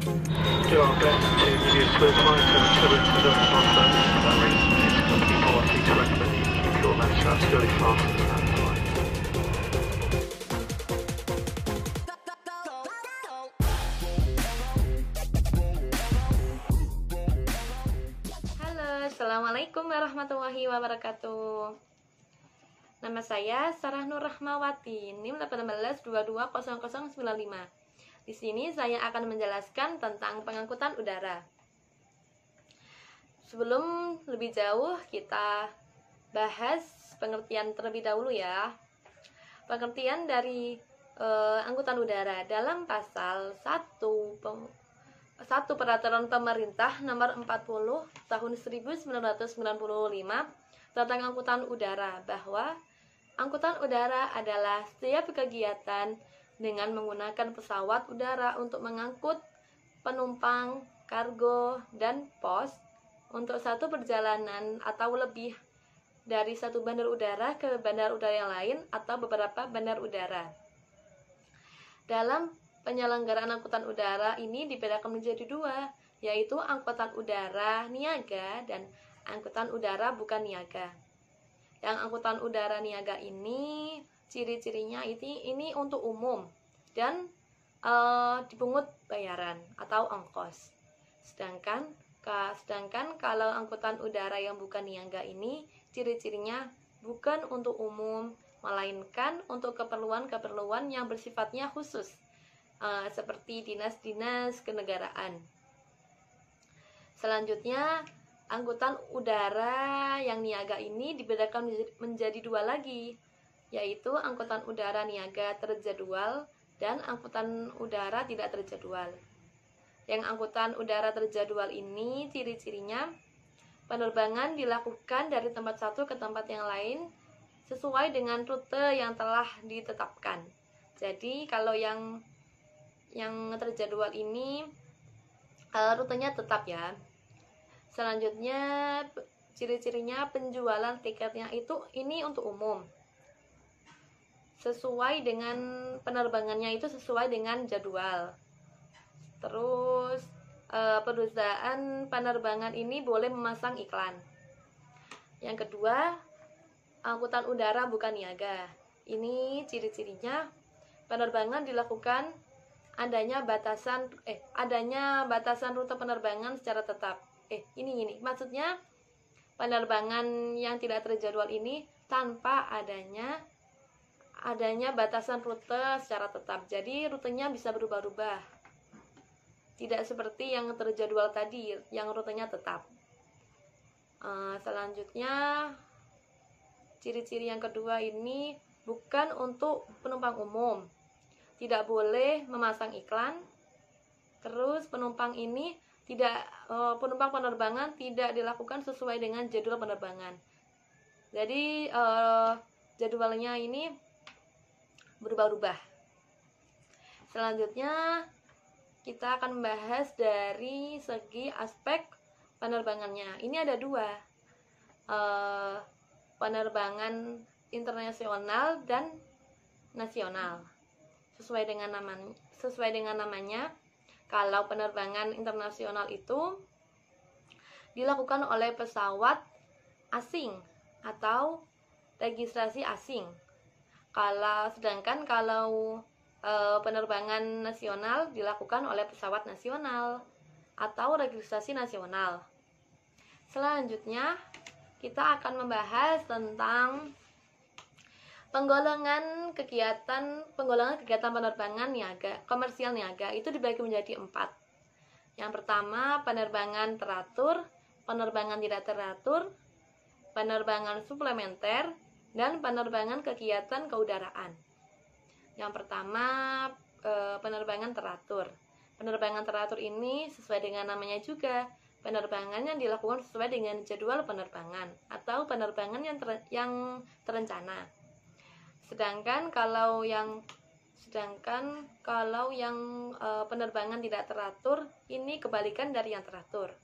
Do our best to give you a swift flight and settle into the transfer. For that reason, it's company policy to recommend that you keep your legs straps fairly fastened in that flight. Halo, Assalamualaikum warahmatullahi wabarakatuh. Nama saya Sarah Nur Rahmawati, NIM 18220095. Di sini saya akan menjelaskan tentang pengangkutan udara. Sebelum lebih jauh, kita bahas pengertian terlebih dahulu ya. Pengertian dari angkutan udara dalam pasal 1 Peraturan Pemerintah Nomor 40 Tahun 1995 tentang angkutan udara, bahwa angkutan udara adalah setiap kegiatan dengan menggunakan pesawat udara untuk mengangkut penumpang, kargo, dan pos untuk satu perjalanan atau lebih dari satu bandar udara ke bandar udara yang lain atau beberapa bandar udara. Dalam penyelenggaraan angkutan udara ini dibedakan menjadi dua, yaitu angkutan udara niaga dan angkutan udara bukan niaga. Yang angkutan udara niaga ini ciri-cirinya ini untuk umum dan dipungut bayaran atau ongkos. Sedangkan kalau angkutan udara yang bukan niaga ini ciri-cirinya bukan untuk umum, melainkan untuk keperluan-keperluan yang bersifatnya khusus, seperti dinas-dinas kenegaraan. Selanjutnya, angkutan udara yang niaga ini dibedakan menjadi dua lagi, yaitu angkutan udara niaga terjadwal dan angkutan udara tidak terjadwal. Yang angkutan udara terjadwal ini ciri-cirinya penerbangan dilakukan dari tempat satu ke tempat yang lain sesuai dengan rute yang telah ditetapkan. Jadi kalau yang terjadwal ini rutenya tetap ya. Selanjutnya ciri-cirinya penjualan tiketnya ini untuk umum. Sesuai dengan penerbangannya itu sesuai dengan jadwal. Terus perusahaan penerbangan ini boleh memasang iklan. Yang kedua, angkutan udara bukan niaga. Ini ciri-cirinya penerbangan dilakukan adanya batasan rute penerbangan secara tetap. Ini maksudnya penerbangan yang tidak terjadwal ini tanpa adanya batasan rute secara tetap. Jadi rutenya bisa berubah-ubah. Tidak seperti yang terjadwal tadi yang rutenya tetap. Selanjutnya ciri-ciri yang kedua ini bukan untuk penumpang umum. Tidak boleh memasang iklan. Terus penumpang penerbangan tidak dilakukan sesuai dengan jadwal penerbangan. Jadi jadwalnya ini berubah-ubah. Selanjutnya kita akan membahas dari segi aspek penerbangannya. Ini ada dua, penerbangan internasional dan nasional. Sesuai dengan namanya, kalau penerbangan internasional itu dilakukan oleh pesawat asing atau registrasi asing. Sedangkan kalau penerbangan nasional dilakukan oleh pesawat nasional atau registrasi nasional. Selanjutnya kita akan membahas tentang penggolongan kegiatan penerbangan niaga, komersial niaga itu dibagi menjadi 4. Yang pertama, penerbangan teratur, penerbangan tidak teratur, penerbangan suplementer, dan penerbangan kegiatan keudaraan. Yang pertama, penerbangan teratur. Penerbangan teratur ini sesuai dengan namanya juga, penerbangan yang dilakukan sesuai dengan jadwal penerbangan atau penerbangan yang terencana. Sedangkan kalau yang penerbangan tidak teratur ini kebalikan dari yang teratur.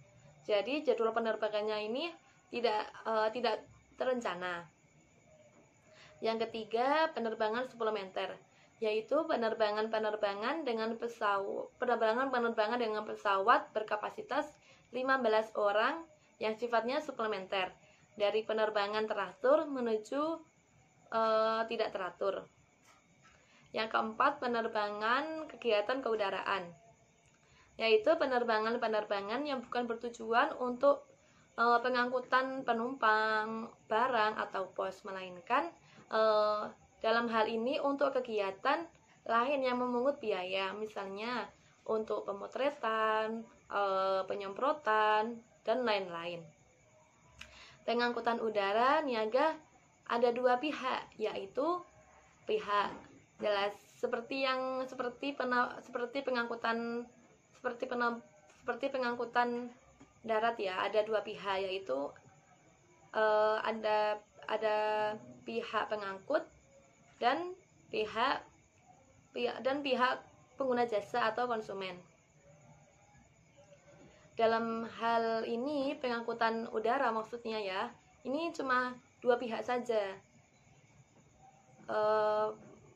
Jadi jadwal penerbangannya ini tidak terencana. Yang ketiga, penerbangan suplementer. yaitu penerbangan dengan pesawat berkapasitas 15 orang yang sifatnya suplementer, dari penerbangan teratur menuju tidak teratur. Yang keempat, penerbangan kegiatan keudaraan, yaitu penerbangan yang bukan bertujuan untuk pengangkutan penumpang, barang, atau pos, melainkan dalam hal ini untuk kegiatan lain yang memungut biaya, misalnya untuk pemotretan, penyemprotan, dan lain-lain. Pengangkutan udara niaga ada dua pihak, yaitu pihak jelas seperti pengangkutan darat ya, ada dua pihak, yaitu ada pihak pengangkut dan pihak pengguna jasa atau konsumen. Dalam hal ini pengangkutan udara maksudnya ya, ini cuma dua pihak saja.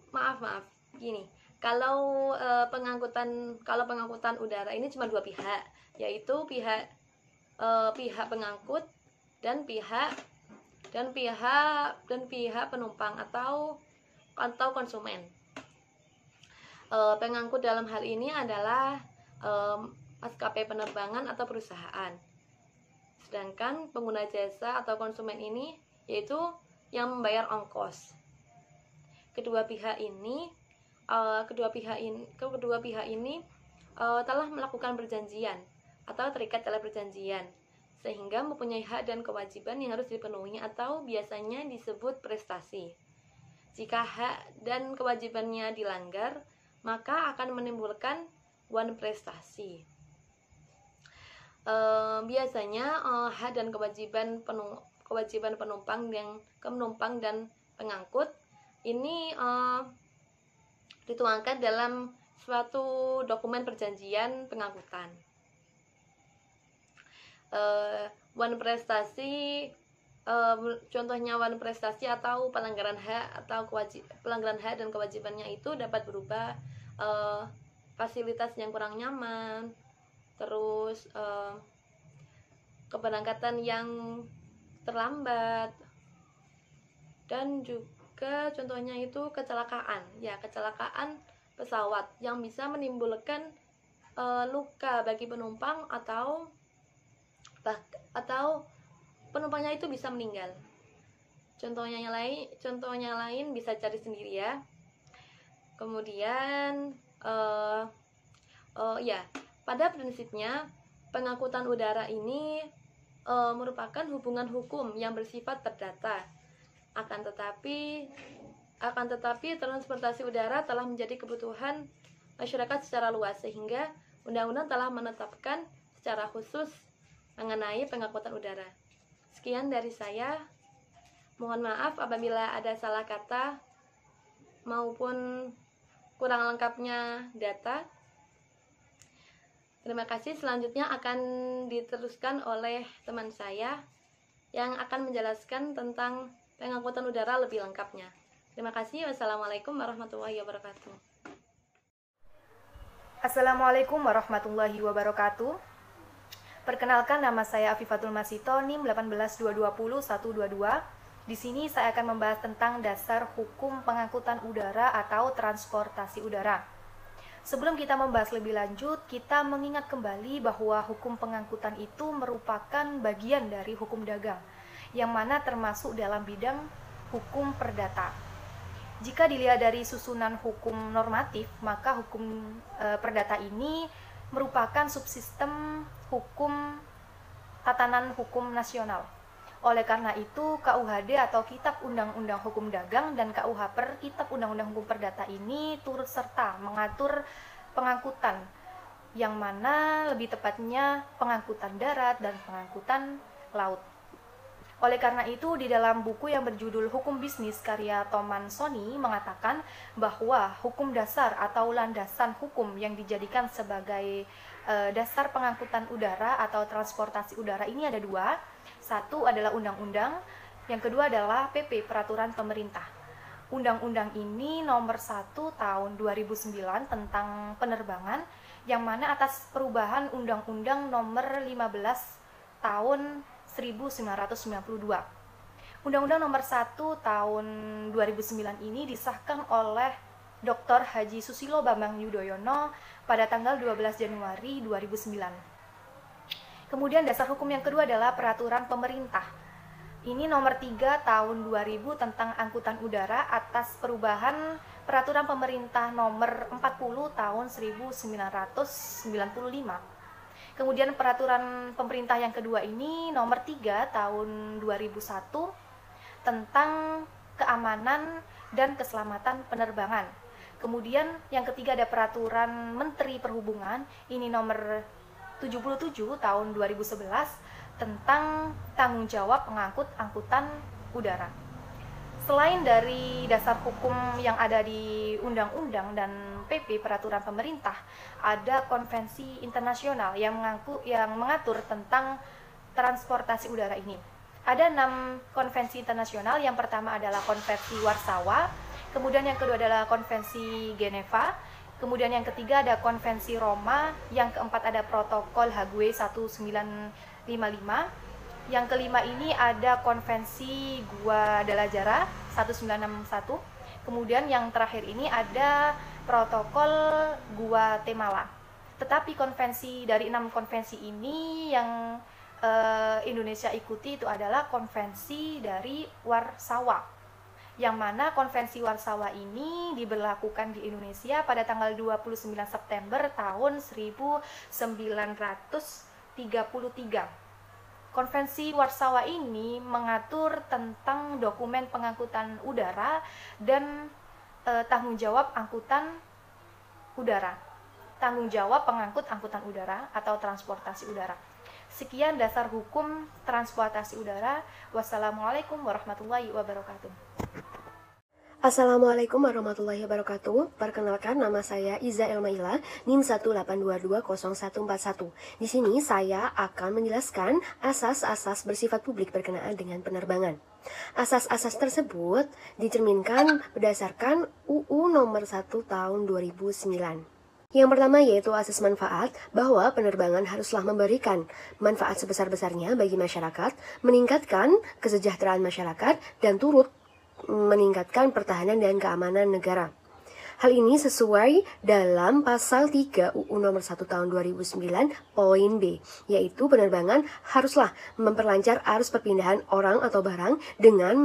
Maaf gini, kalau pengangkutan udara ini cuma dua pihak, yaitu pihak pengangkut dan pihak penumpang atau konsumen. Pengangkut dalam hal ini adalah maskapai penerbangan atau perusahaan, sedangkan pengguna jasa atau konsumen ini yaitu yang membayar ongkos. Kedua pihak ini telah melakukan perjanjian atau terikat oleh perjanjian, sehingga mempunyai hak dan kewajiban yang harus dipenuhi atau biasanya disebut prestasi. Jika hak dan kewajibannya dilanggar, maka akan menimbulkan wan prestasi. Biasanya hak dan kewajiban penumpang dan pengangkut ini dituangkan dalam suatu dokumen perjanjian pengangkutan. Contohnya wan prestasi atau pelanggaran hak dan kewajibannya itu dapat berupa fasilitas yang kurang nyaman, terus keberangkatan yang terlambat, dan juga contohnya itu kecelakaan pesawat yang bisa menimbulkan luka bagi penumpang atau penumpangnya itu bisa meninggal. Contohnya lain bisa cari sendiri ya. Kemudian pada prinsipnya pengangkutan udara ini merupakan hubungan hukum yang bersifat perdata. Akan tetapi transportasi udara telah menjadi kebutuhan masyarakat secara luas, sehingga undang-undang telah menetapkan secara khusus mengenai pengangkutan udara. Sekian dari saya. Mohon maaf apabila ada salah kata maupun kurang lengkapnya data. Terima kasih. Selanjutnya akan diteruskan oleh teman saya yang akan menjelaskan tentang pengangkutan udara lebih lengkapnya. Terima kasih. Wassalamualaikum warahmatullahi wabarakatuh. Assalamualaikum warahmatullahi wabarakatuh. Perkenalkan, nama saya Afifatul Masito, NIM 18220-122. Di sini saya akan membahas tentang dasar hukum pengangkutan udara atau transportasi udara. Sebelum kita membahas lebih lanjut, kita mengingat kembali bahwa hukum pengangkutan itu merupakan bagian dari hukum dagang, yang mana termasuk dalam bidang hukum perdata. Jika dilihat dari susunan hukum normatif, maka hukum perdata ini merupakan subsistem hukum tatanan hukum nasional. Oleh karena itu, KUHD atau Kitab Undang-Undang Hukum Dagang dan KUHPER, Kitab Undang-Undang Hukum Perdata ini turut serta mengatur pengangkutan, yang mana lebih tepatnya pengangkutan darat dan pengangkutan laut. Oleh karena itu, di dalam buku yang berjudul Hukum Bisnis karya Toman Soni mengatakan bahwa hukum dasar atau landasan hukum yang dijadikan sebagai dasar pengangkutan udara atau transportasi udara ini ada dua. Satu adalah undang-undang, yang kedua adalah PP, peraturan pemerintah. undang-undang ini nomor 1 tahun 2009 tentang penerbangan, yang mana atas perubahan undang-undang nomor 15 tahun 1992. Undang-undang nomor 1 tahun 2009 ini disahkan oleh Dr. Haji Susilo Bambang Yudhoyono pada tanggal 12 Januari 2009. Kemudian dasar hukum yang kedua adalah peraturan pemerintah. Ini nomor 3 tahun 2000 tentang angkutan udara atas perubahan peraturan pemerintah nomor 40 tahun 1995. Kemudian peraturan pemerintah yang kedua ini nomor 3 tahun 2001 tentang keamanan dan keselamatan penerbangan. Kemudian yang ketiga ada peraturan Menteri Perhubungan, ini nomor 77 tahun 2011 tentang tanggung jawab pengangkut angkutan udara. Selain dari dasar hukum yang ada di undang-undang dan PP peraturan pemerintah, ada konvensi internasional yang mengatur tentang transportasi udara ini. Ada 6 konvensi internasional. Yang pertama adalah konvensi Warsawa, kemudian yang kedua adalah konvensi Geneva, kemudian yang ketiga ada konvensi Roma, yang keempat ada protokol Hague 1955, yang kelima ini ada konvensi Guadalajara 1961, kemudian yang terakhir ini ada protokol Guatemala. Tetapi konvensi dari 6 konvensi ini yang Indonesia ikuti itu adalah konvensi dari Warsawa, yang mana konvensi Warsawa ini diberlakukan di Indonesia pada tanggal 29 September tahun 1933. Konvensi Warsawa ini mengatur tentang dokumen pengangkutan udara dan tanggung jawab angkutan udara. Tanggung jawab pengangkut angkutan udara atau transportasi udara. Sekian dasar hukum transportasi udara. Wassalamualaikum warahmatullahi wabarakatuh. Assalamualaikum warahmatullahi wabarakatuh. Perkenalkan, nama saya Iza Elmaila, NIM 1822101. Di sini saya akan menjelaskan asas-asas bersifat publik berkenaan dengan penerbangan. Asas-asas tersebut dicerminkan berdasarkan UU nomor 1 tahun 2009. Yang pertama yaitu asas manfaat, bahwa penerbangan haruslah memberikan manfaat sebesar-besarnya bagi masyarakat, meningkatkan kesejahteraan masyarakat, dan turut meningkatkan pertahanan dan keamanan negara. Hal ini sesuai dalam pasal 3 UU nomor 1 tahun 2009 poin B, yaitu penerbangan haruslah memperlancar arus perpindahan orang atau barang dengan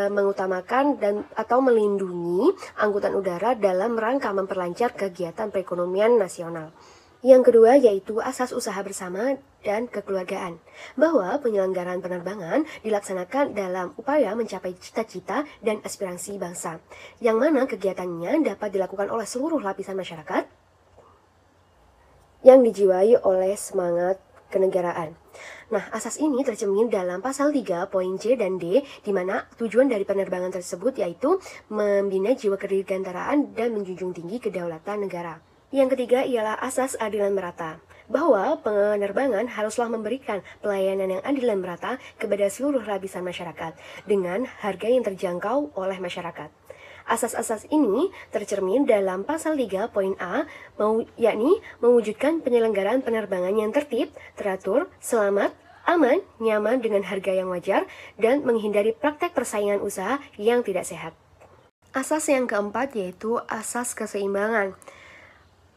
mengutamakan dan atau melindungi angkutan udara dalam rangka memperlancar kegiatan perekonomian nasional. Yang kedua yaitu asas usaha bersama dan kekeluargaan, bahwa penyelenggaraan penerbangan dilaksanakan dalam upaya mencapai cita-cita dan aspirasi bangsa, yang mana kegiatannya dapat dilakukan oleh seluruh lapisan masyarakat yang dijiwai oleh semangat kenegaraan. Nah, asas ini tercermin dalam pasal 3 poin C dan D, di mana tujuan dari penerbangan tersebut yaitu membina jiwa kedirgantaraan dan menjunjung tinggi kedaulatan negara. Yang ketiga ialah asas adilan merata, bahwa penerbangan haruslah memberikan pelayanan yang adil dan merata kepada seluruh lapisan masyarakat dengan harga yang terjangkau oleh masyarakat. Asas-asas ini tercermin dalam pasal 3 poin A, yakni mewujudkan penyelenggaraan penerbangan yang tertib, teratur, selamat, aman, nyaman dengan harga yang wajar, dan menghindari praktek persaingan usaha yang tidak sehat. Asas yang keempat yaitu asas keseimbangan.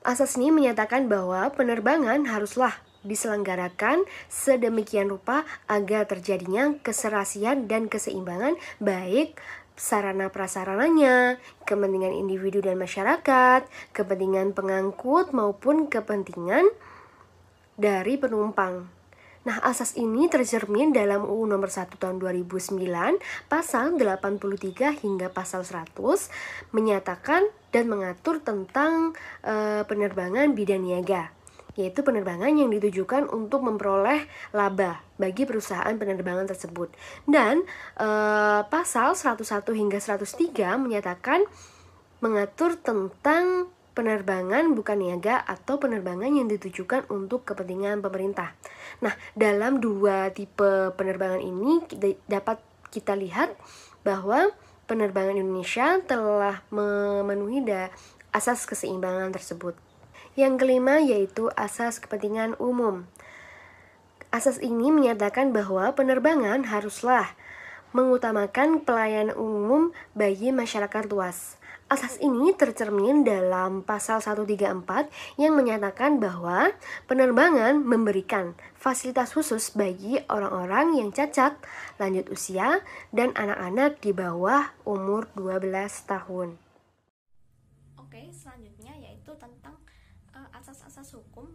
Asas ini menyatakan bahwa penerbangan haruslah diselenggarakan sedemikian rupa agar terjadinya keserasian dan keseimbangan baik sarana prasarananya, kepentingan individu dan masyarakat, kepentingan pengangkut maupun kepentingan dari penumpang. Nah, asas ini tercermin dalam UU nomor 1 tahun 2009, pasal 83 hingga pasal 100, menyatakan dan mengatur tentang penerbangan bidang niaga, yaitu penerbangan yang ditujukan untuk memperoleh laba bagi perusahaan penerbangan tersebut. Dan pasal 101 hingga 103 menyatakan mengatur tentang penerbangan bukan niaga atau penerbangan yang ditujukan untuk kepentingan pemerintah. Nah, dalam dua tipe penerbangan ini dapat kita lihat bahwa penerbangan Indonesia telah memenuhi asas keseimbangan tersebut. Yang kelima yaitu asas kepentingan umum. Asas ini menyatakan bahwa penerbangan haruslah mengutamakan pelayanan umum bagi masyarakat luas. Asas ini tercermin dalam pasal 134 yang menyatakan bahwa penerbangan memberikan fasilitas khusus bagi orang-orang yang cacat, lanjut usia, dan anak-anak di bawah umur 12 tahun. Oke, selanjutnya yaitu tentang asas-asas hukum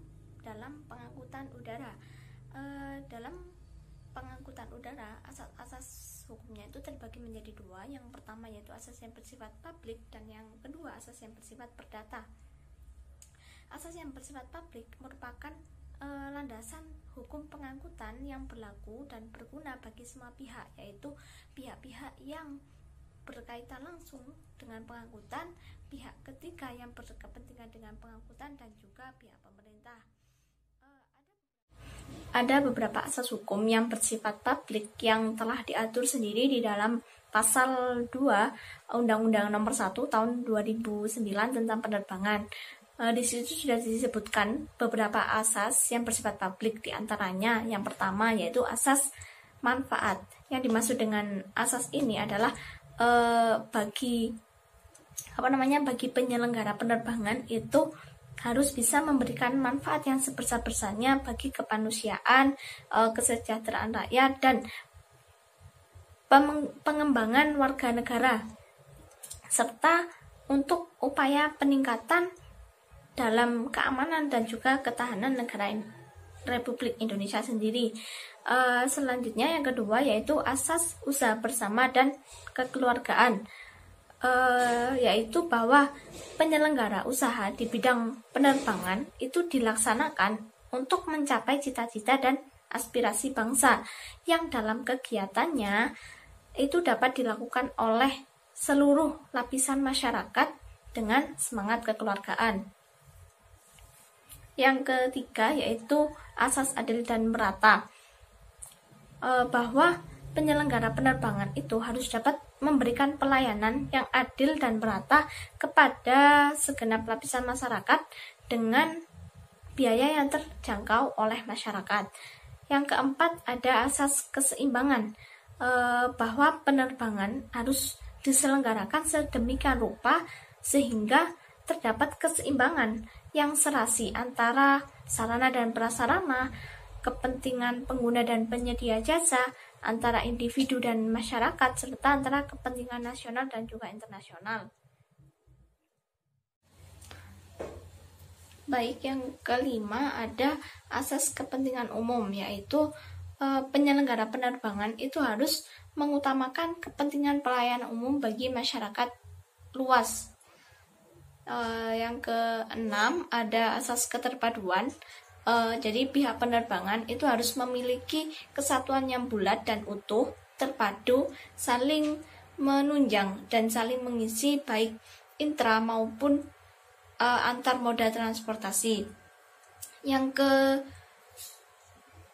dalam pengangkutan udara. Dalam pengangkutan udara, asas-asas hukumnya itu terbagi menjadi dua. Yang pertama yaitu asas yang bersifat publik, dan yang kedua asas yang bersifat perdata. Asas yang bersifat publik merupakan landasan hukum pengangkutan yang berlaku dan berguna bagi semua pihak, yaitu pihak-pihak yang berkaitan langsung dengan pengangkutan, pihak ketiga yang berkepentingan dengan pengangkutan, dan juga pihak pemerintah. Ada beberapa asas hukum yang bersifat publik yang telah diatur sendiri di dalam pasal 2 Undang-Undang Nomor 1 Tahun 2009 tentang penerbangan. Di situ sudah disebutkan beberapa asas yang bersifat publik, di antaranya yang pertama yaitu asas manfaat. Yang dimaksud dengan asas ini adalah bagi penyelenggara penerbangan itu harus bisa memberikan manfaat yang sebesar-besarnya bagi kemanusiaan, kesejahteraan rakyat, dan pengembangan warga negara, serta untuk upaya peningkatan dalam keamanan dan juga ketahanan negara Republik Indonesia sendiri. Selanjutnya yang kedua yaitu asas usaha bersama dan kekeluargaan. Yaitu bahwa penyelenggara usaha di bidang penerbangan itu dilaksanakan untuk mencapai cita-cita dan aspirasi bangsa yang dalam kegiatannya itu dapat dilakukan oleh seluruh lapisan masyarakat dengan semangat kekeluargaan. Yang ketiga yaitu asas adil dan merata, bahwa penyelenggara penerbangan itu harus dapat memberikan pelayanan yang adil dan merata kepada segenap lapisan masyarakat dengan biaya yang terjangkau oleh masyarakat. Yang keempat ada asas keseimbangan, bahwa penerbangan harus diselenggarakan sedemikian rupa sehingga terdapat keseimbangan yang serasi antara sarana dan prasarana, kepentingan pengguna dan penyedia jasa, antara individu dan masyarakat, serta antara kepentingan nasional dan juga internasional. Baik, yang kelima ada asas kepentingan umum, yaitu penyelenggara penerbangan itu harus mengutamakan kepentingan pelayanan umum bagi masyarakat luas. Yang keenam ada asas keterpaduan. Jadi pihak penerbangan itu harus memiliki kesatuan yang bulat dan utuh, terpadu, saling menunjang dan saling mengisi baik intra maupun antar moda transportasi. Yang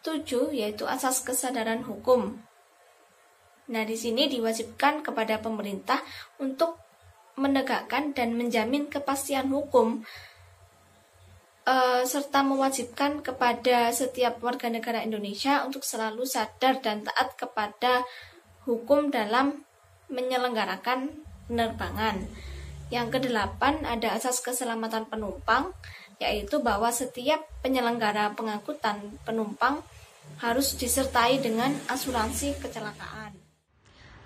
ke-7 yaitu asas kesadaran hukum. Nah, di sini diwajibkan kepada pemerintah untuk menegakkan dan menjamin kepastian hukum, serta mewajibkan kepada setiap warga negara Indonesia untuk selalu sadar dan taat kepada hukum dalam menyelenggarakan penerbangan. Yang ke-8 ada asas keselamatan penumpang, yaitu bahwa setiap penyelenggara pengangkutan penumpang harus disertai dengan asuransi kecelakaan.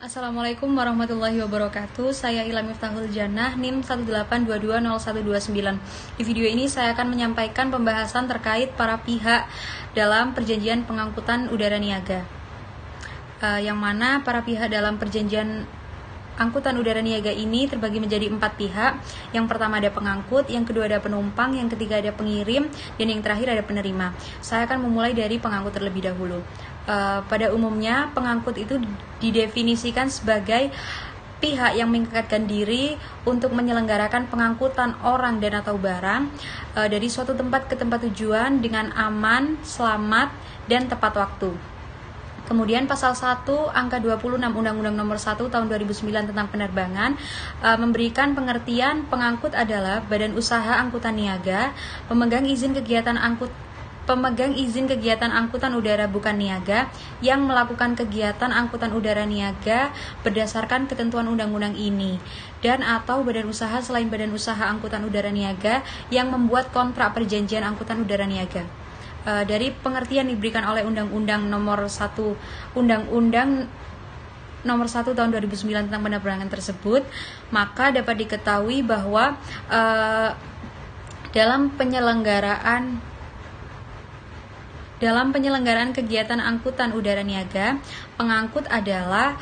Assalamualaikum warahmatullahi wabarakatuh. Saya Ilham Miftahul Jannah, NIM 182200129. Di video ini saya akan menyampaikan pembahasan terkait para pihak dalam perjanjian pengangkutan udara niaga. Yang mana para pihak dalam perjanjian angkutan udara niaga ini terbagi menjadi 4 pihak. Yang pertama ada pengangkut, yang kedua ada penumpang, yang ketiga ada pengirim, dan yang terakhir ada penerima. Saya akan memulai dari pengangkut terlebih dahulu. Pada umumnya pengangkut itu didefinisikan sebagai pihak yang mengikatkan diri untuk menyelenggarakan pengangkutan orang dan atau barang dari suatu tempat ke tempat tujuan dengan aman, selamat, dan tepat waktu. Kemudian pasal 1 angka 26 Undang-Undang Nomor 1 Tahun 2009 tentang penerbangan memberikan pengertian pengangkut adalah badan usaha angkutan niaga, pemegang izin kegiatan angkutan udara bukan niaga yang melakukan kegiatan angkutan udara niaga berdasarkan ketentuan undang-undang ini, dan atau badan usaha selain badan usaha angkutan udara niaga yang membuat kontrak perjanjian angkutan udara niaga. Dari pengertian diberikan oleh Undang-Undang Nomor 1 Tahun 2009 tentang penerbangan tersebut, maka dapat diketahui bahwa dalam penyelenggaraan kegiatan angkutan udara niaga, pengangkut adalah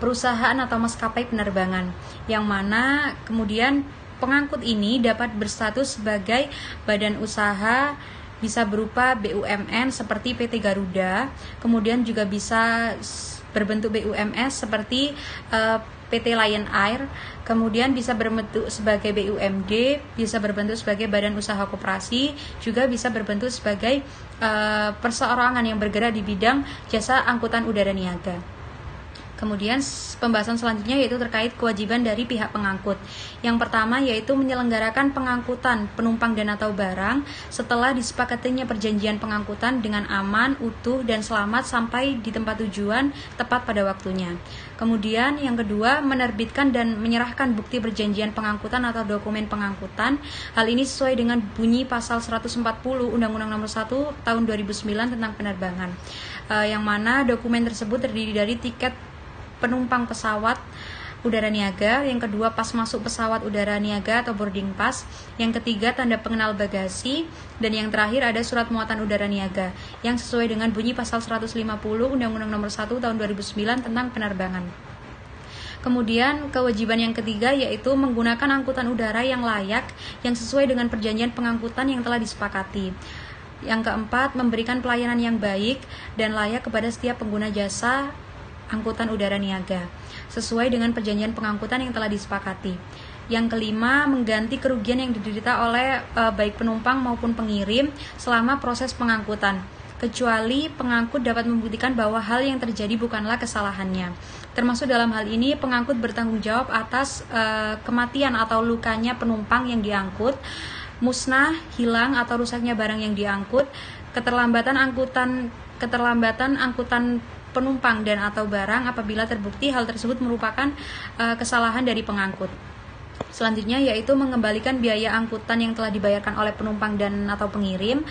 perusahaan atau maskapai penerbangan, yang mana kemudian pengangkut ini dapat berstatus sebagai badan usaha, bisa berupa BUMN seperti PT Garuda, kemudian juga bisa berbentuk BUMS seperti PT Lion Air, kemudian bisa berbentuk sebagai BUMD, bisa berbentuk sebagai badan usaha koperasi, juga bisa berbentuk sebagai perseorangan yang bergerak di bidang jasa angkutan udara niaga. Kemudian pembahasan selanjutnya yaitu terkait kewajiban dari pihak pengangkut. Yang pertama yaitu menyelenggarakan pengangkutan penumpang dan atau barang setelah disepakatinya perjanjian pengangkutan dengan aman, utuh, dan selamat sampai di tempat tujuan tepat pada waktunya. Kemudian yang kedua, menerbitkan dan menyerahkan bukti perjanjian pengangkutan atau dokumen pengangkutan. Hal ini sesuai dengan bunyi pasal 140 Undang-Undang Nomor 1 Tahun 2009 tentang penerbangan. Yang mana dokumen tersebut terdiri dari tiket penumpang pesawat udara niaga, yang kedua pas masuk pesawat udara niaga atau boarding pass, yang ketiga tanda pengenal bagasi, dan yang terakhir ada surat muatan udara niaga yang sesuai dengan bunyi pasal 150 Undang-Undang Nomor 1 Tahun 2009 tentang penerbangan. Kemudian kewajiban yang ketiga yaitu menggunakan angkutan udara yang layak yang sesuai dengan perjanjian pengangkutan yang telah disepakati. Yang keempat, memberikan pelayanan yang baik dan layak kepada setiap pengguna jasa angkutan udara niaga sesuai dengan perjanjian pengangkutan yang telah disepakati. Yang kelima, mengganti kerugian yang diderita oleh baik penumpang maupun pengirim selama proses pengangkutan, kecuali pengangkut dapat membuktikan bahwa hal yang terjadi bukanlah kesalahannya. Termasuk dalam hal ini pengangkut bertanggung jawab atas kematian atau lukanya penumpang yang diangkut, musnah, hilang atau rusaknya barang yang diangkut, keterlambatan angkutan penumpang dan atau barang apabila terbukti hal tersebut merupakan kesalahan dari pengangkut. Selanjutnya yaitu mengembalikan biaya angkutan yang telah dibayarkan oleh penumpang dan atau pengirim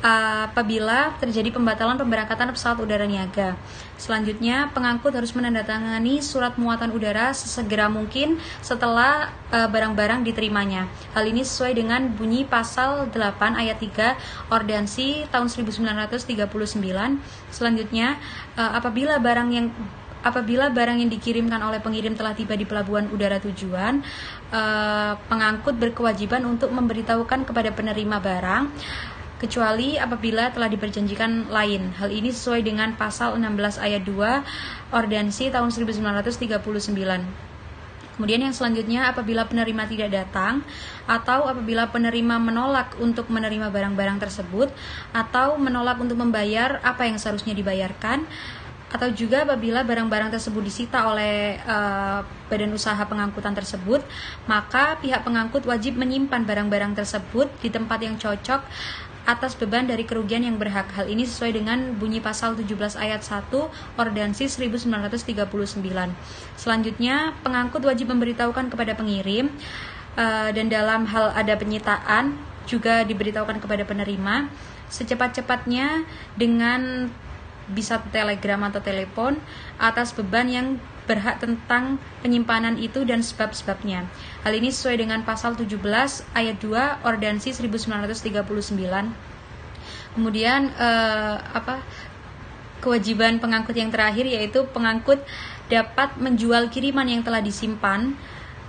apabila terjadi pembatalan pemberangkatan pesawat udara niaga. Selanjutnya, pengangkut harus menandatangani surat muatan udara sesegera mungkin setelah barang-barang diterimanya. Hal ini sesuai dengan bunyi pasal 8 ayat 3 Ordonansi tahun 1939. Selanjutnya, apabila barang yang dikirimkan oleh pengirim telah tiba di pelabuhan udara tujuan, pengangkut berkewajiban untuk memberitahukan kepada penerima barang, kecuali apabila telah diperjanjikan lain. Hal ini sesuai dengan pasal 16 ayat 2 Ordonansi tahun 1939. Kemudian yang selanjutnya, apabila penerima tidak datang, atau apabila penerima menolak untuk menerima barang-barang tersebut, atau menolak untuk membayar apa yang seharusnya dibayarkan, atau juga apabila barang-barang tersebut disita oleh badan usaha pengangkutan tersebut, maka pihak pengangkut wajib menyimpan barang-barang tersebut di tempat yang cocok atas beban dari kerugian yang berhak. Hal ini sesuai dengan bunyi pasal 17 ayat 1 Ordonansi 1939. Selanjutnya, pengangkut wajib memberitahukan kepada pengirim, dan dalam hal ada penyitaan juga diberitahukan kepada penerima secepat-cepatnya dengan bisa telegram atau telepon atas beban yang berhak tentang penyimpanan itu dan sebab-sebabnya. Hal ini sesuai dengan pasal 17 ayat 2 Ordonansi 1939. Kemudian kewajiban pengangkut yang terakhir yaitu pengangkut dapat menjual kiriman yang telah disimpan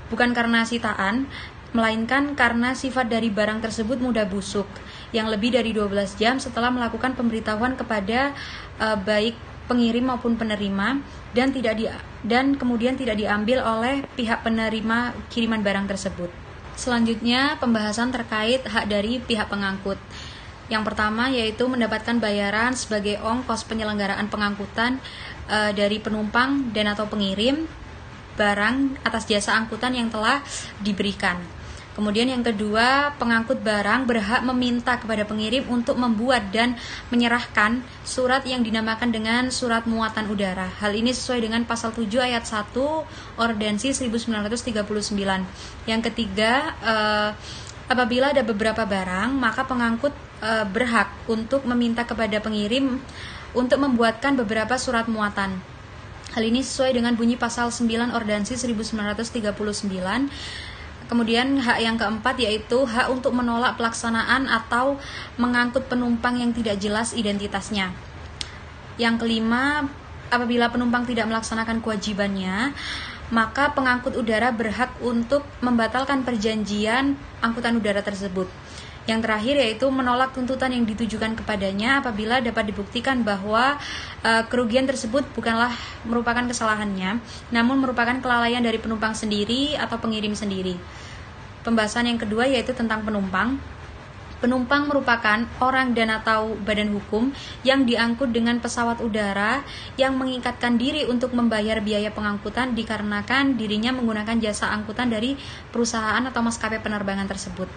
bukan karena sitaan, melainkan karena sifat dari barang tersebut mudah busuk yang lebih dari 12 jam setelah melakukan pemberitahuan kepada baik pengirim maupun penerima, dan kemudian tidak diambil oleh pihak penerima kiriman barang tersebut. Selanjutnya, pembahasan terkait hak dari pihak pengangkut. Yang pertama yaitu mendapatkan bayaran sebagai ongkos penyelenggaraan pengangkutan dari penumpang dan atau pengirim barang atas jasa angkutan yang telah diberikan. Kemudian yang kedua, pengangkut barang berhak meminta kepada pengirim untuk membuat dan menyerahkan surat yang dinamakan dengan surat muatan udara. Hal ini sesuai dengan pasal 7 ayat 1 Ordensi 1939. Yang ketiga, apabila ada beberapa barang, maka pengangkut berhak untuk meminta kepada pengirim untuk membuatkan beberapa surat muatan. Hal ini sesuai dengan bunyi pasal 9 Ordensi 1939. Kemudian hak yang keempat yaitu hak untuk menolak pelaksanaan atau mengangkut penumpang yang tidak jelas identitasnya. Yang kelima, apabila penumpang tidak melaksanakan kewajibannya, maka pengangkut udara berhak untuk membatalkan perjanjian angkutan udara tersebut. Yang terakhir yaitu menolak tuntutan yang ditujukan kepadanya apabila dapat dibuktikan bahwa kerugian tersebut bukanlah merupakan kesalahannya, namun merupakan kelalaian dari penumpang sendiri atau pengirim sendiri. Pembahasan yang kedua yaitu tentang penumpang. Penumpang merupakan orang dan atau badan hukum yang diangkut dengan pesawat udara yang mengikatkan diri untuk membayar biaya pengangkutan dikarenakan dirinya menggunakan jasa angkutan dari perusahaan atau maskapai penerbangan tersebut.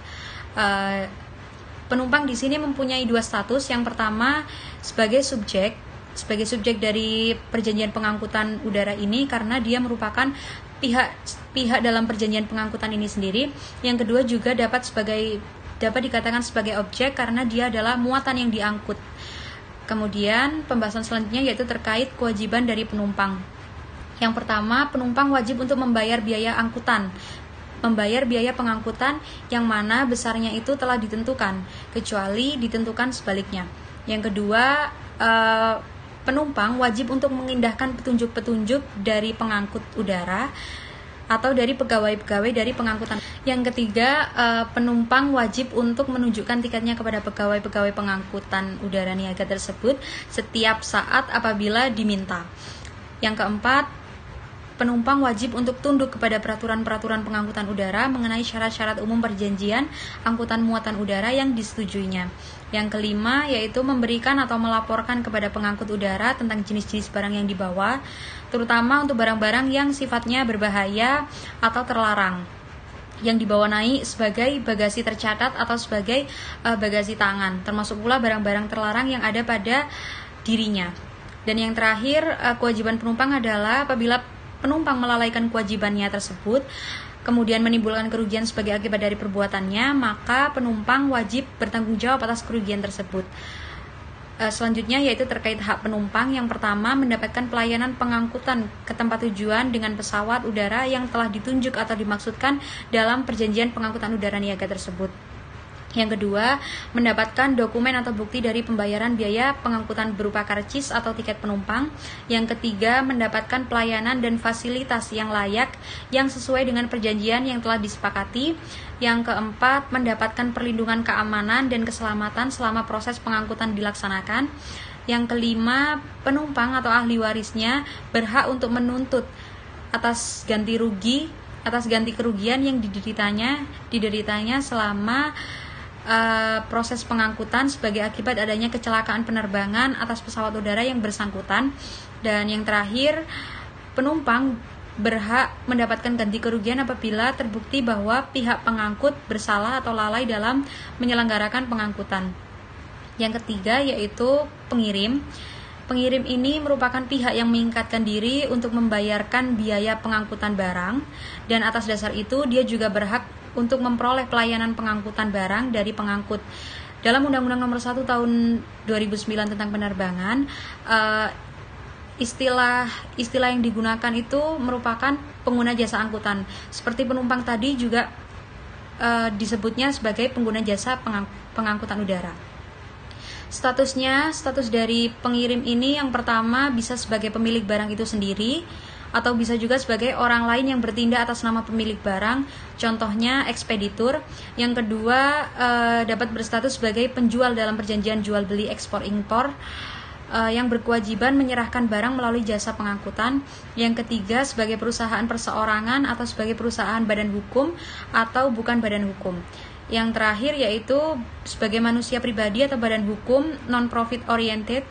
Penumpang di sini mempunyai dua status. Yang pertama sebagai subjek dari perjanjian pengangkutan udara ini karena dia merupakan pihak dalam perjanjian pengangkutan ini sendiri. Yang kedua juga dapat dikatakan sebagai objek karena dia adalah muatan yang diangkut. Kemudian pembahasan selanjutnya yaitu terkait kewajiban dari penumpang. Yang pertama, penumpang wajib untuk membayar biaya pengangkutan yang mana besarnya itu telah ditentukan, kecuali ditentukan sebaliknya. Yang kedua, penumpang wajib untuk mengindahkan petunjuk-petunjuk dari pengangkut udara atau dari pegawai-pegawai dari pengangkutan. Yang ketiga, penumpang wajib untuk menunjukkan tiketnya kepada pegawai-pegawai pengangkutan udara niaga tersebut setiap saat apabila diminta. Yang keempat, penumpang wajib untuk tunduk kepada peraturan-peraturan pengangkutan udara mengenai syarat-syarat umum perjanjian angkutan muatan udara yang disetujuinya. Yang kelima, yaitu memberikan atau melaporkan kepada pengangkut udara tentang jenis-jenis barang yang dibawa, terutama untuk barang-barang yang sifatnya berbahaya atau terlarang, yang dibawa naik sebagai bagasi tercatat atau sebagai bagasi tangan, termasuk pula barang-barang terlarang yang ada pada dirinya. Dan yang terakhir, kewajiban penumpang adalah apabila penumpang melalaikan kewajibannya tersebut, kemudian menimbulkan kerugian sebagai akibat dari perbuatannya, maka penumpang wajib bertanggung jawab atas kerugian tersebut. Selanjutnya yaitu terkait hak penumpang. Yang pertama, mendapatkan pelayanan pengangkutan ke tempat tujuan dengan pesawat udara yang telah ditunjuk atau dimaksudkan dalam perjanjian pengangkutan udara niaga tersebut. Yang kedua, mendapatkan dokumen atau bukti dari pembayaran biaya pengangkutan berupa karcis atau tiket penumpang. Yang ketiga, mendapatkan pelayanan dan fasilitas yang layak yang sesuai dengan perjanjian yang telah disepakati. Yang keempat, mendapatkan perlindungan keamanan dan keselamatan selama proses pengangkutan dilaksanakan. Yang kelima, penumpang atau ahli warisnya berhak untuk menuntut atas ganti kerugian yang dideritanya selama proses pengangkutan sebagai akibat adanya kecelakaan penerbangan atas pesawat udara yang bersangkutan. Dan yang terakhir, penumpang berhak mendapatkan ganti kerugian apabila terbukti bahwa pihak pengangkut bersalah atau lalai dalam menyelenggarakan pengangkutan. Yang ketiga yaitu pengirim. Pengirim ini merupakan pihak yang mengikatkan diri untuk membayarkan biaya pengangkutan barang, dan atas dasar itu dia juga berhak untuk memperoleh pelayanan pengangkutan barang dari pengangkut. Dalam Undang-Undang Nomor 1 Tahun 2009 tentang penerbangan, istilah yang digunakan itu merupakan pengguna jasa angkutan. Seperti penumpang tadi juga disebutnya sebagai pengguna jasa pengangkutan udara. Status dari pengirim ini yang pertama bisa sebagai pemilik barang itu sendiri, atau bisa juga sebagai orang lain yang bertindak atas nama pemilik barang, contohnya ekspeditur. Yang kedua, dapat berstatus sebagai penjual dalam perjanjian jual beli ekspor impor yang berkewajiban menyerahkan barang melalui jasa pengangkutan. Yang ketiga, sebagai perusahaan perseorangan atau sebagai perusahaan badan hukum atau bukan badan hukum. Yang terakhir yaitu sebagai manusia pribadi atau badan hukum non-profit oriented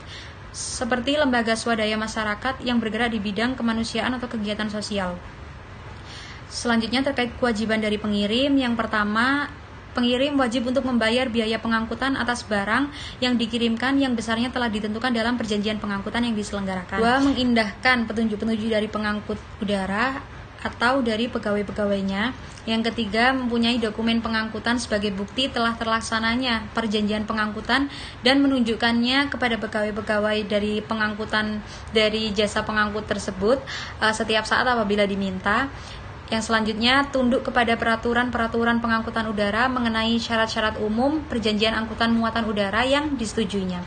seperti lembaga swadaya masyarakat yang bergerak di bidang kemanusiaan atau kegiatan sosial. Selanjutnya terkait kewajiban dari pengirim. Yang pertama, pengirim wajib untuk membayar biaya pengangkutan atas barang yang dikirimkan yang besarnya telah ditentukan dalam perjanjian pengangkutan yang diselenggarakan. Dua, mengindahkan petunjuk-petunjuk dari pengangkut udara atau dari pegawai-pegawainya. Yang ketiga, mempunyai dokumen pengangkutan sebagai bukti telah terlaksananya perjanjian pengangkutan dan menunjukkannya kepada pegawai-pegawai dari pengangkutan dari jasa pengangkut tersebut setiap saat apabila diminta. Yang selanjutnya, tunduk kepada peraturan-peraturan pengangkutan udara mengenai syarat-syarat umum perjanjian angkutan muatan udara yang disetujuinya.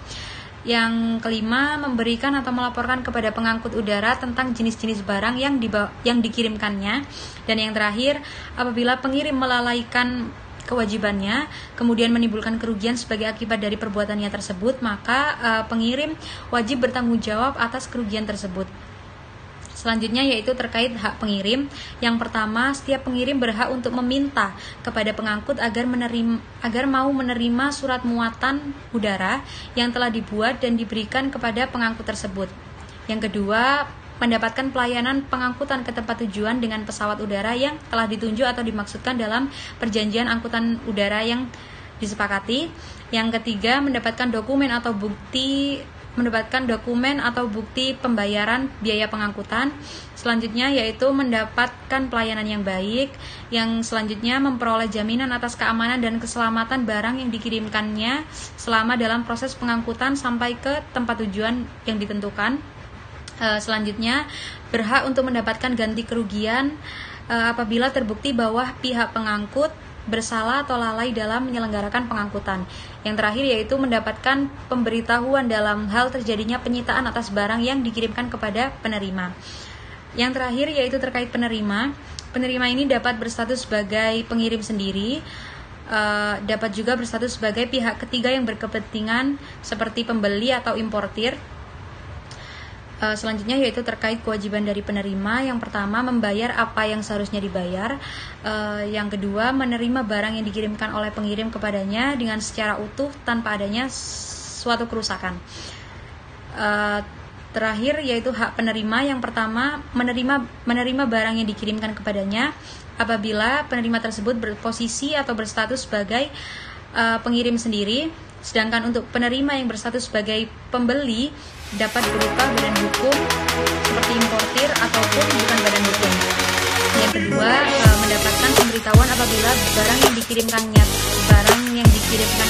Yang kelima, memberikan atau melaporkan kepada pengangkut udara tentang jenis-jenis barang yang dikirimkannya. Dan yang terakhir, apabila pengirim melalaikan kewajibannya, kemudian menimbulkan kerugian sebagai akibat dari perbuatannya tersebut, maka pengirim wajib bertanggung jawab atas kerugian tersebut. Selanjutnya yaitu terkait hak pengirim. Yang pertama, setiap pengirim berhak untuk meminta kepada pengangkut agar mau menerima surat muatan udara yang telah dibuat dan diberikan kepada pengangkut tersebut. Yang kedua, mendapatkan pelayanan pengangkutan ke tempat tujuan dengan pesawat udara yang telah ditunjuk atau dimaksudkan dalam perjanjian angkutan udara yang disepakati. Yang ketiga, mendapatkan dokumen atau bukti pembayaran biaya pengangkutan. Selanjutnya yaitu mendapatkan pelayanan yang baik. Yang selanjutnya memperoleh jaminan atas keamanan dan keselamatan barang yang dikirimkannya selama dalam proses pengangkutan sampai ke tempat tujuan yang ditentukan. Selanjutnya berhak untuk mendapatkan ganti kerugian apabila terbukti bahwa pihak pengangkut bersalah atau lalai dalam menyelenggarakan pengangkutan. Yang terakhir yaitu mendapatkan pemberitahuan dalam hal terjadinya penyitaan atas barang yang dikirimkan kepada penerima. Yang terakhir yaitu terkait penerima. Penerima ini dapat berstatus sebagai pengirim sendiri, dapat juga berstatus sebagai pihak ketiga yang berkepentingan seperti pembeli atau importir. Selanjutnya yaitu terkait kewajiban dari penerima. Yang pertama, membayar apa yang seharusnya dibayar. Yang kedua, menerima barang yang dikirimkan oleh pengirim kepadanya dengan secara utuh tanpa adanya suatu kerusakan. Terakhir yaitu hak penerima. Yang pertama, menerima barang yang dikirimkan kepadanya apabila penerima tersebut berposisi atau berstatus sebagai pengirim sendiri. Sedangkan untuk penerima yang berstatus sebagai pembeli dapat berupa badan hukum seperti importir ataupun bukan badan hukum. Yang kedua, mendapatkan pemberitahuan apabila barang yang dikirimkan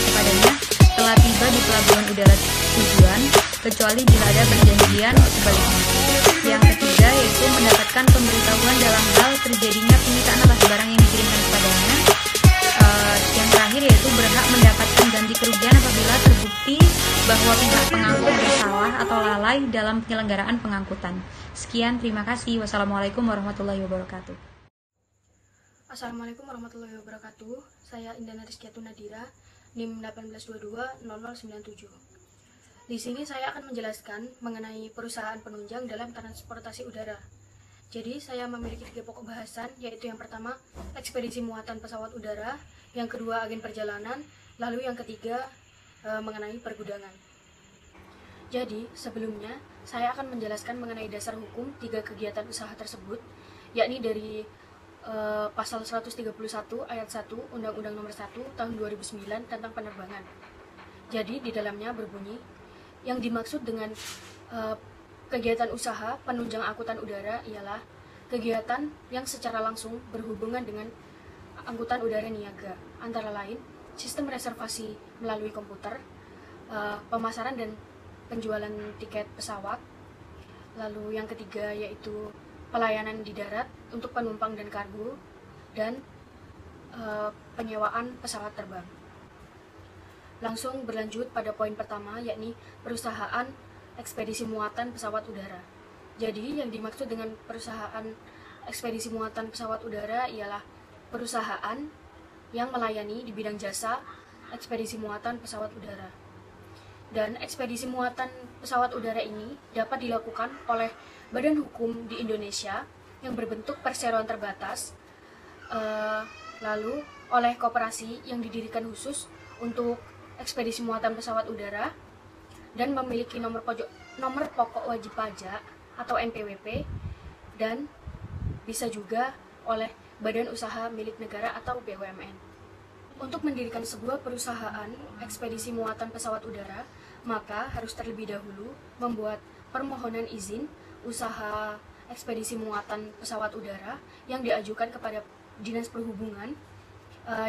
kepadanya telah tiba di pelabuhan udara tujuan, kecuali bila ada perjanjian sebaliknya. Yang ketiga yaitu mendapatkan pemberitahuan dalam hal terjadinya penyitaan atas barang yang dikirimkan kepadanya. Yang terakhir yaitu berhak mendapatkan ganti kerugian apabila terbukti bahwa pihak pengangkut bersalah atau lalai dalam penyelenggaraan pengangkutan. Sekian, terima kasih. Wassalamualaikum warahmatullahi wabarakatuh. Assalamualaikum warahmatullahi wabarakatuh. Saya Indana Rizkyatun Nadira, NIM 18220097. Di sini saya akan menjelaskan mengenai perusahaan penunjang dalam transportasi udara. Jadi saya memiliki 3 pokok bahasan, yaitu yang pertama ekspedisi muatan pesawat udara, yang kedua agen perjalanan, lalu yang ketiga mengenai pergudangan. Jadi sebelumnya saya akan menjelaskan mengenai dasar hukum 3 kegiatan usaha tersebut, yakni dari pasal 131 ayat 1 Undang-Undang Nomor 1 Tahun 2009 tentang penerbangan. Jadi di dalamnya berbunyi, yang dimaksud dengan kegiatan usaha penunjang angkutan udara ialah kegiatan yang secara langsung berhubungan dengan angkutan udara niaga, antara lain sistem reservasi melalui komputer, pemasaran dan penjualan tiket pesawat. Lalu yang ketiga yaitu pelayanan di darat untuk penumpang dan kargo, dan penyewaan pesawat terbang. Langsung berlanjut pada poin pertama, yakni perusahaan ekspedisi muatan pesawat udara. Jadi yang dimaksud dengan perusahaan ekspedisi muatan pesawat udara ialah perusahaan yang melayani di bidang jasa ekspedisi muatan pesawat udara. Dan ekspedisi muatan pesawat udara ini dapat dilakukan oleh badan hukum di Indonesia yang berbentuk perseroan terbatas. Lalu oleh koperasi yang didirikan khusus untuk ekspedisi muatan pesawat udara dan memiliki nomor pokok wajib pajak atau NPWP, dan bisa juga oleh badan usaha milik negara atau BUMN. Untuk mendirikan sebuah perusahaan ekspedisi muatan pesawat udara, maka harus terlebih dahulu membuat permohonan izin usaha ekspedisi muatan pesawat udara yang diajukan kepada Dinas Perhubungan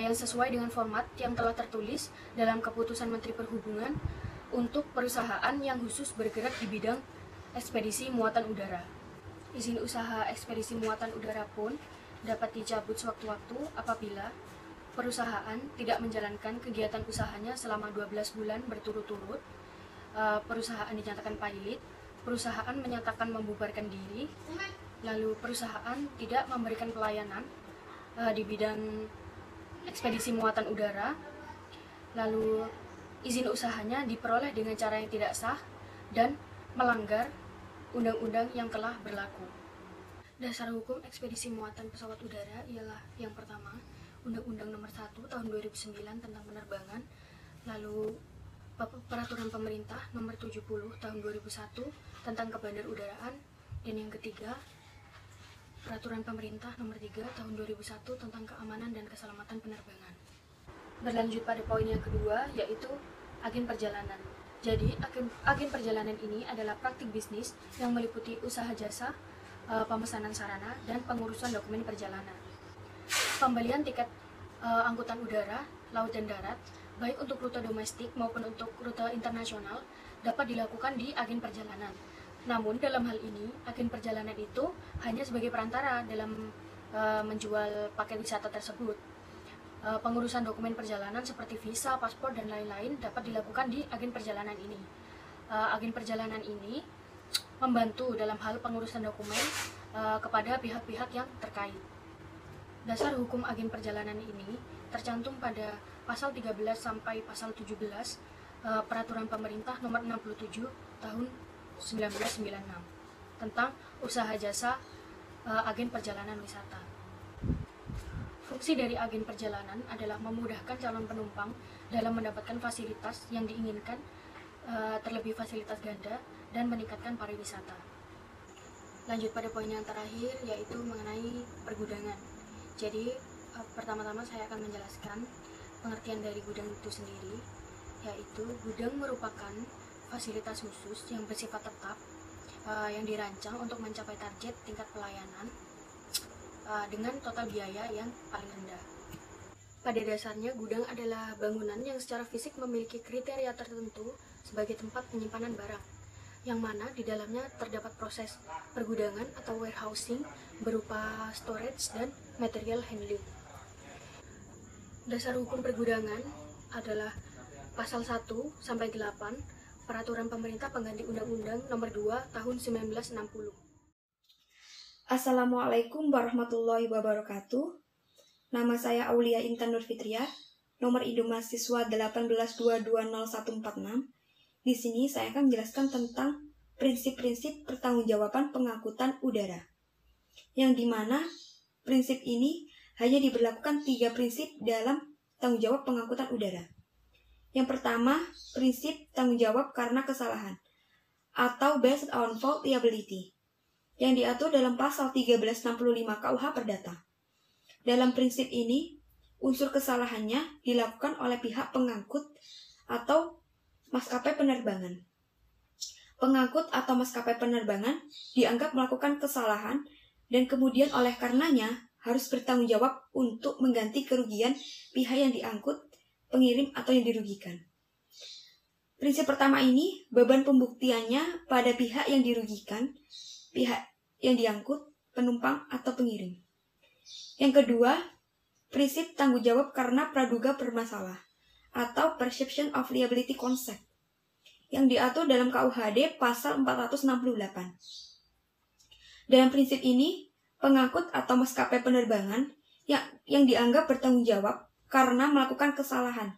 yang sesuai dengan format yang telah tertulis dalam Keputusan Menteri Perhubungan untuk perusahaan yang khusus bergerak di bidang ekspedisi muatan udara. Izin usaha ekspedisi muatan udara pun dapat dicabut sewaktu-waktu apabila perusahaan tidak menjalankan kegiatan usahanya selama 12 bulan berturut-turut, perusahaan dinyatakan pailit, perusahaan menyatakan membubarkan diri, lalu perusahaan tidak memberikan pelayanan di bidang ekspedisi muatan udara, lalu izin usahanya diperoleh dengan cara yang tidak sah dan melanggar undang-undang yang telah berlaku. Dasar hukum ekspedisi muatan pesawat udara ialah yang pertama, Undang-Undang Nomor 1 Tahun 2009 tentang penerbangan, lalu Peraturan Pemerintah Nomor 70 Tahun 2001 tentang kebandarudaraan, dan yang ketiga, Peraturan Pemerintah Nomor 3 Tahun 2001 tentang keamanan dan keselamatan penerbangan. Berlanjut pada poin yang kedua, yaitu agen perjalanan. Jadi, agen perjalanan ini adalah praktik bisnis yang meliputi usaha jasa, pemesanan sarana, dan pengurusan dokumen perjalanan. Pembelian tiket angkutan udara, laut dan darat, baik untuk rute domestik maupun untuk rute internasional, dapat dilakukan di agen perjalanan. Namun dalam hal ini, agen perjalanan itu hanya sebagai perantara dalam menjual paket wisata tersebut. Pengurusan dokumen perjalanan seperti visa, paspor, dan lain-lain dapat dilakukan di agen perjalanan ini. Agen perjalanan ini membantu dalam hal pengurusan dokumen kepada pihak-pihak yang terkait. Dasar hukum agen perjalanan ini tercantum pada pasal 13 sampai pasal 17 Peraturan Pemerintah Nomor 67 Tahun 1996 tentang usaha jasa agen perjalanan wisata. Fungsi dari agen perjalanan adalah memudahkan calon penumpang dalam mendapatkan fasilitas yang diinginkan, terlebih fasilitas ganda, dan meningkatkan pariwisata. Lanjut pada poin yang terakhir, yaitu mengenai pergudangan. Jadi, pertama-tama saya akan menjelaskan pengertian dari gudang itu sendiri, yaitu gudang merupakan fasilitas khusus yang bersifat tetap yang dirancang untuk mencapai target tingkat pelayanan dengan total biaya yang paling rendah. Pada dasarnya, gudang adalah bangunan yang secara fisik memiliki kriteria tertentu sebagai tempat penyimpanan barang, yang mana di dalamnya terdapat proses pergudangan atau warehousing berupa storage dan material handling. Dasar hukum pergudangan adalah pasal 1 sampai 8 Peraturan Pemerintah Pengganti Undang-Undang Nomor 2 Tahun 1960. Assalamualaikum warahmatullahi wabarakatuh. Nama saya Aulia Intan Nurfitriah, nomor induk mahasiswa 18220146. Di sini saya akan menjelaskan tentang prinsip-prinsip pertanggungjawaban pengangkutan udara, yang dimana prinsip ini hanya diberlakukan 3 prinsip dalam tanggung jawab pengangkutan udara. Yang pertama, prinsip tanggung jawab karena kesalahan atau based on fault liability, yang diatur dalam pasal 1365 KUH Perdata. Dalam prinsip ini, unsur kesalahannya dilakukan oleh pihak pengangkut atau maskapai penerbangan. Pengangkut atau maskapai penerbangan dianggap melakukan kesalahan dan kemudian oleh karenanya harus bertanggung jawab untuk mengganti kerugian pihak yang diangkut, pengirim, atau yang dirugikan. Prinsip pertama ini, beban pembuktiannya pada pihak yang dirugikan, pihak yang diangkut, penumpang, atau pengirim. Yang kedua, prinsip tanggung jawab karena praduga bermasalah atau perception of liability concept, yang diatur dalam KUHD pasal 468. Dalam prinsip ini, pengangkut atau maskapai penerbangan yang dianggap bertanggung jawab karena melakukan kesalahan,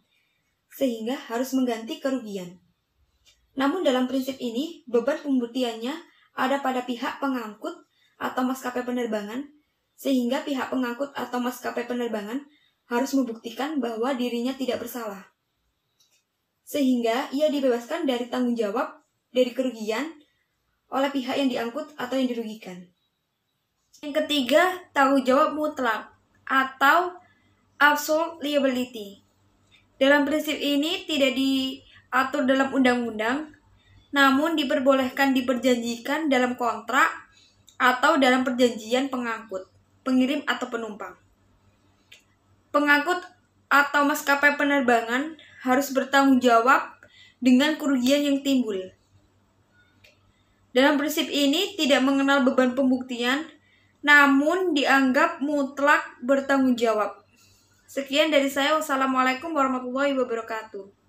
sehingga harus mengganti kerugian. Namun dalam prinsip ini, beban pembuktiannya ada pada pihak pengangkut atau maskapai penerbangan, sehingga pihak pengangkut atau maskapai penerbangan harus membuktikan bahwa dirinya tidak bersalah. Sehingga ia dibebaskan dari tanggung jawab dari kerugian oleh pihak yang diangkut atau yang dirugikan. Yang ketiga, tanggung jawab mutlak atau absolute liability. Dalam prinsip ini tidak diatur dalam undang-undang, namun diperbolehkan diperjanjikan dalam kontrak atau dalam perjanjian pengangkut, pengirim atau penumpang. Pengangkut atau maskapai penerbangan harus bertanggung jawab dengan kerugian yang timbul. Dalam prinsip ini tidak mengenal beban pembuktian, namun dianggap mutlak bertanggung jawab. Sekian dari saya. Wassalamualaikum warahmatullahi wabarakatuh.